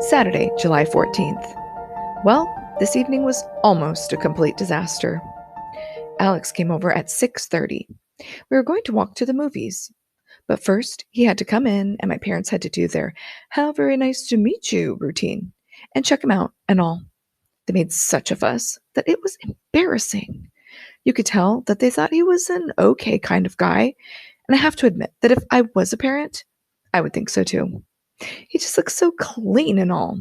Saturday, July 14th. Well, this evening was almost a complete disaster. Alex came over at 6:30. We were going to walk to the movies. But first, he had to come in, and my parents had to do their "How very nice to meet you" routine and check him out and all. They made such a fuss that it was embarrassing. You could tell that they thought he was an okay kind of guy, and I have to admit that if I was a parent, I would think so too. He just looked so clean and all.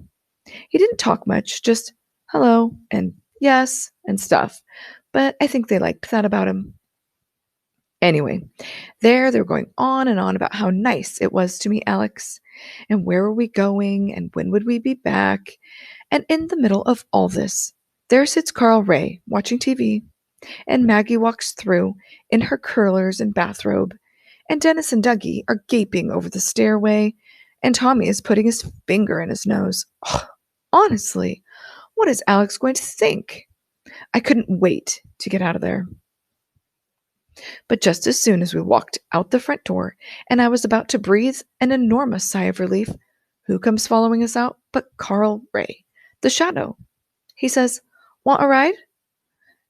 He didn't talk much, just hello and yes and stuff, but I think they liked that about him. Anyway, they were going on and on about how nice it was to meet Alex, and where were we going, and when would we be back. And in the middle of all this, there sits Carl Ray watching TV, and Maggie walks through in her curlers and bathrobe, and Dennis and Dougie are gaping over the stairway, and Tommy is putting his finger in his nose. Ugh, honestly, what is Alex going to think? I couldn't wait to get out of there. But just as soon as we walked out the front door and I was about to breathe an enormous sigh of relief, who comes following us out but Carl Ray, the shadow. He says, "Want a ride?"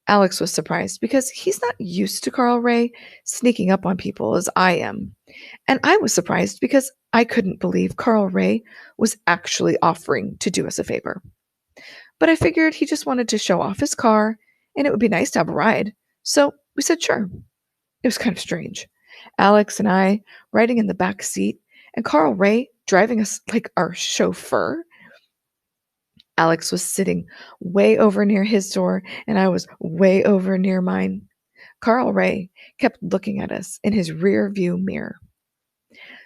Alex was surprised because he's not used to Carl Ray sneaking up on people as I am. And I was surprised because I couldn't believe Carl Ray was actually offering to do us a favor. But I figured he just wanted to show off his car and it would be nice to have a ride. So we said sure. It was kind of strange. Alex and I riding in the back seat, and Carl Ray driving us like our chauffeur. Alex was sitting way over near his door, and I was way over near mine. Carl Ray kept looking at us in his rear view mirror.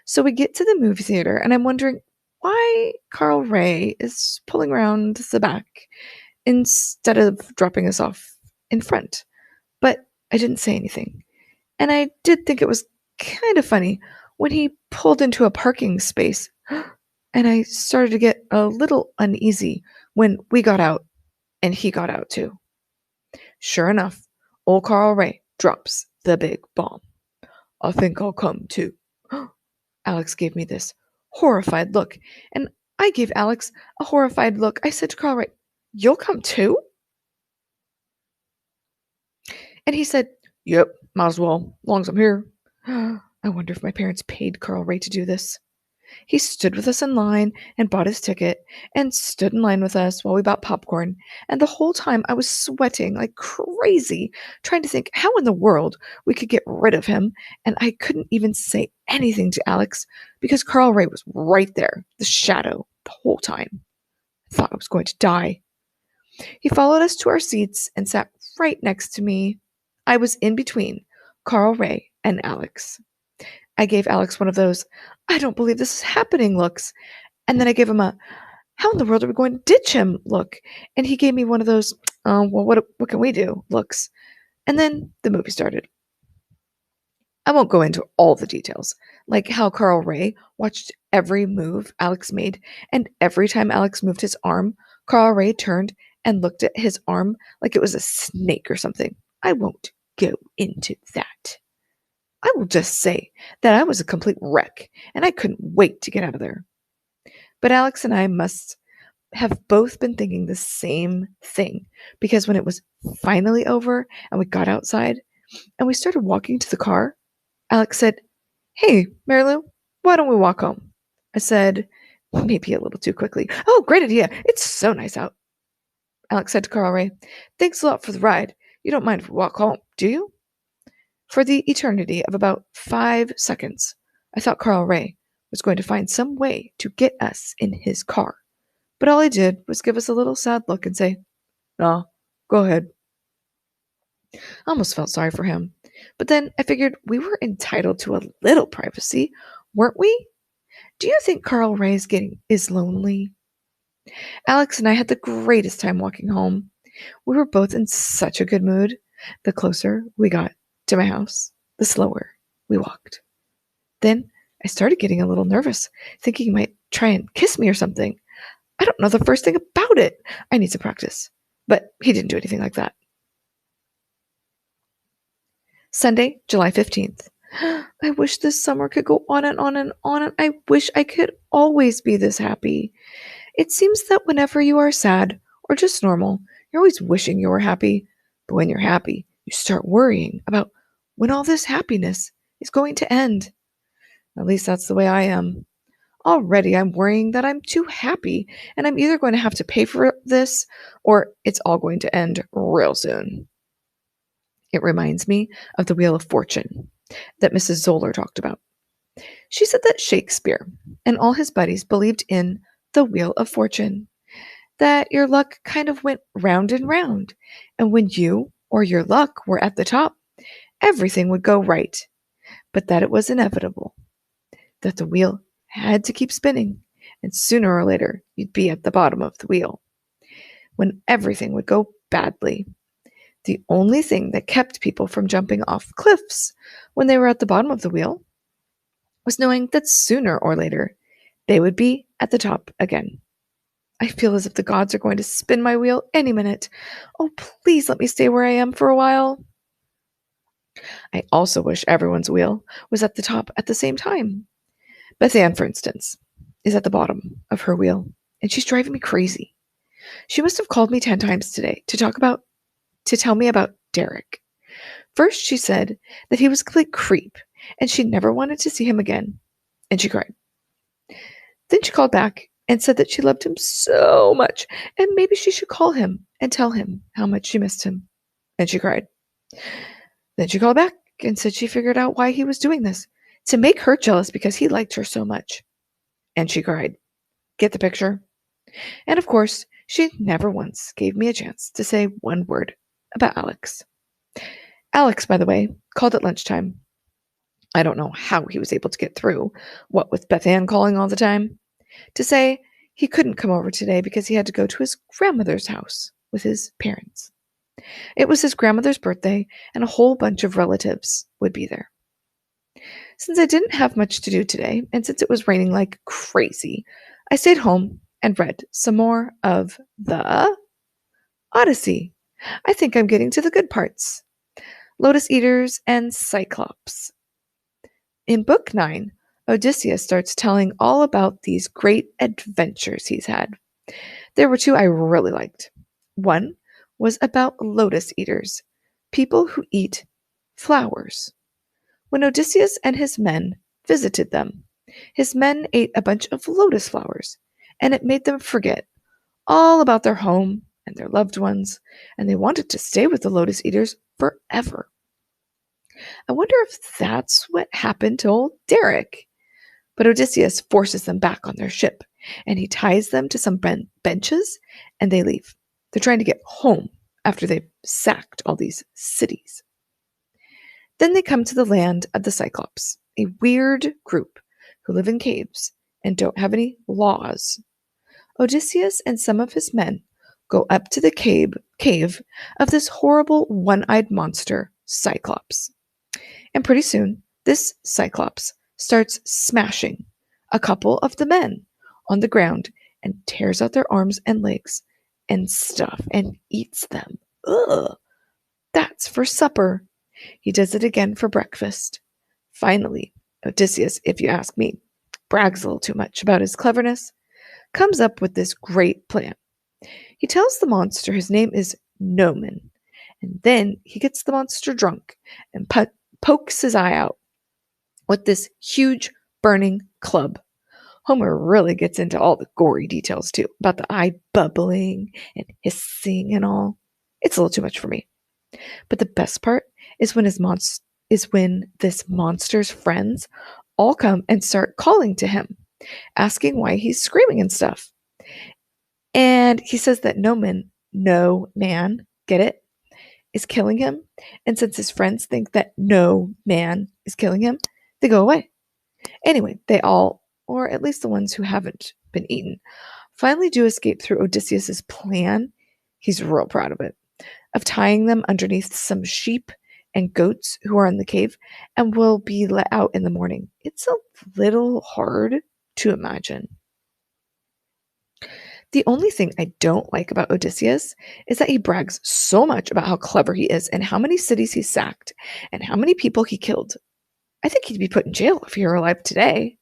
So we get to the movie theater, and I'm wondering why Carl Ray is pulling around the back instead of dropping us off in front. But I didn't say anything. And I did think it was kind of funny when he pulled into a parking space, and I started to get a little uneasy when we got out and he got out too. Sure enough, old Carl Ray drops the big bomb. "I think I'll come too." Alex gave me this horrified look, and I gave Alex a horrified look. I said to Carl Ray, "You'll come too?" And he said, "Yep, might as well, long as I'm here." I wonder if my parents paid Carl Ray to do this. He stood with us in line and bought his ticket and stood in line with us while we bought popcorn. And the whole time I was sweating like crazy, trying to think how in the world we could get rid of him. And I couldn't even say anything to Alex because Carl Ray was right there, the shadow, the whole time. I thought I was going to die. He followed us to our seats and sat right next to me. I was in between Carl Ray and Alex. I gave Alex one of those "I don't believe this is happening" looks, and then I gave him a "how in the world are we going to ditch him" look, and he gave me one of those well, what can we do" looks. And then the movie started. I won't go into all the details, like how Carl Ray watched every move Alex made, and every time Alex moved his arm, Carl Ray turned and looked at his arm like it was a snake or something. I won't go into that. I will just say that I was a complete wreck, and I couldn't wait to get out of there. But Alex and I must have both been thinking the same thing, because when it was finally over and we got outside and we started walking to the car, Alex said, "Hey, Mary Lou, why don't we walk home?" I said, maybe a little too quickly, "Oh, great idea. It's so nice out." Alex said to Carl Ray, "Thanks a lot for the ride. You don't mind if we walk home, do you?" For the eternity of about 5 seconds, I thought Carl Ray was going to find some way to get us in his car. But all he did was give us a little sad look and say, "No, go ahead." I almost felt sorry for him. But then I figured we were entitled to a little privacy, weren't we? Do you think Carl Ray is lonely? Alex and I had the greatest time walking home. We were both in such a good mood. The closer we got to my house, the slower we walked. Then I started getting a little nervous, thinking he might try and kiss me or something. I don't know the first thing about it. I need some practice. But he didn't do anything like that. Sunday, July 15th. I wish this summer could go on and on and on, and I wish I could always be this happy. It seems that whenever you are sad or just normal, you're always wishing you were happy. But when you're happy, you start worrying about when all this happiness is going to end. At least that's the way I am. Already I'm worrying that I'm too happy and I'm either going to have to pay for this or it's all going to end real soon. It reminds me of the Wheel of Fortune that Mrs. Zoller talked about. She said that Shakespeare and all his buddies believed in the Wheel of Fortune, that your luck kind of went round and round, and when you or your luck were at the top, everything would go right, but that it was inevitable, that the wheel had to keep spinning, and sooner or later you'd be at the bottom of the wheel, when everything would go badly. The only thing that kept people from jumping off cliffs when they were at the bottom of the wheel was knowing that sooner or later they would be at the top again. I feel as if the gods are going to spin my wheel any minute. Oh, please let me stay where I am for a while. I also wish everyone's wheel was at the top at the same time. Beth Ann, for instance, is at the bottom of her wheel, and she's driving me crazy. She must have called me 10 times today to tell me about Derek. First, she said that he was a complete creep, and she never wanted to see him again, and she cried. Then she called back and said that she loved him so much, and maybe she should call him and tell him how much she missed him, and she cried. Then she called back and said she figured out why he was doing this, to make her jealous because he liked her so much, and she cried. Get the picture? And of course, she never once gave me a chance to say one word about Alex. Alex, by the way, called at lunchtime. I don't know how he was able to get through, what with Beth Ann calling all the time, to say he couldn't come over today because he had to go to his grandmother's house with his parents. It was his grandmother's birthday, and a whole bunch of relatives would be there. Since I didn't have much to do today, and since it was raining like crazy, I stayed home and read some more of the Odyssey. I think I'm getting to the good parts. Lotus Eaters and Cyclops. In Book 9, Odysseus starts telling all about these great adventures he's had. There were 2 I really liked. One was about lotus eaters, people who eat flowers. When Odysseus and his men visited them, his men ate a bunch of lotus flowers, and it made them forget all about their home and their loved ones, and they wanted to stay with the lotus eaters forever. I wonder if that's what happened to old Derek. But Odysseus forces them back on their ship, and he ties them to some benches, and they leave. They're trying to get home after they've sacked all these cities. Then they come to the land of the Cyclops, a weird group who live in caves and don't have any laws. Odysseus and some of his men go up to the cave of this horrible one-eyed monster, Cyclops. And pretty soon, this Cyclops starts smashing a couple of the men on the ground and tears out their arms and legs and stuff and eats them. Ugh! That's for supper. He does it again for breakfast. Finally, Odysseus, if you ask me, brags a little too much about his cleverness, comes up with this great plan. He tells the monster his name is Nomen, and then he gets the monster drunk and pokes his eye out with this huge burning club. Homer really gets into all the gory details too, about the eye bubbling and hissing and all. It's a little too much for me. But the best part is when this monster's friends all come and start calling to him, asking why he's screaming and stuff. And he says that no man, get it, is killing him. And since his friends think that no man is killing him, they go away. Anyway, they all, or at least the ones who haven't been eaten, finally do escape through Odysseus's plan. He's real proud of it, of tying them underneath some sheep and goats who are in the cave and will be let out in the morning. It's a little hard to imagine. The only thing I don't like about Odysseus is that he brags so much about how clever he is and how many cities he sacked and how many people he killed. I think he'd be put in jail if he were alive today.